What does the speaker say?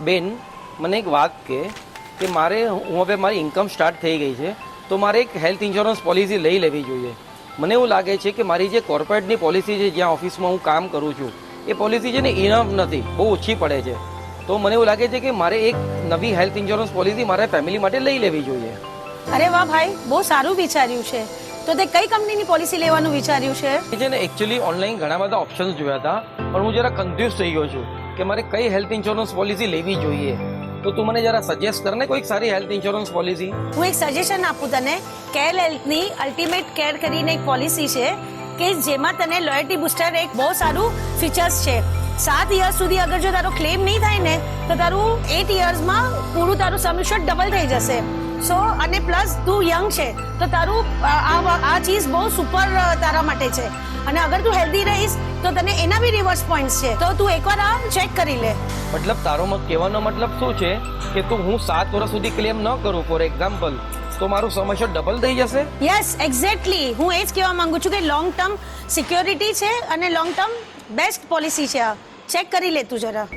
બેન મને એક વાત કે મારે હું હવે મારી ઇન્કમ સ્ટાર્ટ થઈ ગઈ છે તો મારે એક હેલ્થ ઇન્સ્યોરન્સ પોલિસી લઈ લેવી જોઈએ. મને એવું લાગે છે કે મારી જે કોર્પોરેટની પોલિસી છે જ્યાં ઓફિસમાં હું કામ કરું છું એ પોલિસી છે ને ઇનફ નથી, બહુ ઓછી પડે છે. તો મને એવું લાગે છે કે મારે એક નવી હેલ્થ ઇન્સ્યોરન્સ પોલિસી મારા ફેમિલી માટે લઈ લેવી જોઈએ. અરે વાહ ભાઈ, બહુ સારું વિચાર્યું છે. તો તે કઈ કંપનીની પોલિસી લેવાનું વિચાર્યું છે? એ છે ને એકચ્યુઅલી ઓનલાઈન ઘણા બધા ઓપ્શન્સ જોયા હતા પણ હું જરા કન્ફ્યુઝ થઈ ગયો છું કે મારે કઈ હેલ્થ ઇન્સ્યોરન્સ પોલિસી લેવી જોઈએ. તો તું મને જરા સજેસ્ટ કર ને કોઈક સારી હેલ્થ ઇન્સ્યોરન્સ પોલિસી. હું એક સજેશન આપું તને. કેર હેલ્થની અલ્ટિમેટ કેર કરીને એક પોલિસી છે કે જેમાં તને લોયલ્ટી બુસ્ટર એક બહુ સારું ફીચર્સ છે. 7 યર્સ સુધી અગર જો તારો ક્લેમ નહીં થાય ને તો તારું 8 યર્સમાં પૂરું તારું સમ એશ્યોર્ડ ડબલ થઈ જશે. સો અને પ્લસ તું યંગ છે તો તારું આ ચીઝ બહુ સુપર તારા માટે છે. અને અગર તું હેલ્ધી રહીશ તો તને એના બી રિવર્સ પોઈન્ટ્સ છે. તો તું એકવાર આ ચેક કરી લે. મતલબ તારો કહેવાનો મતલબ શું છે કે તું હું 7 વર્ષ સુધી ક્લેમ ન કરું ફોર એક્ઝામ્પલ તો મારું સમસ્યા ડબલ થઈ જશે? Yes, exactly. હું એ જ કહેવા માંગુ છું કે લોંગ ટર્મ સિક્યોરિટી છે અને લોંગ ટર્મ બેસ્ટ પોલિસી છે. આ ચેક કરી લે તું જરા.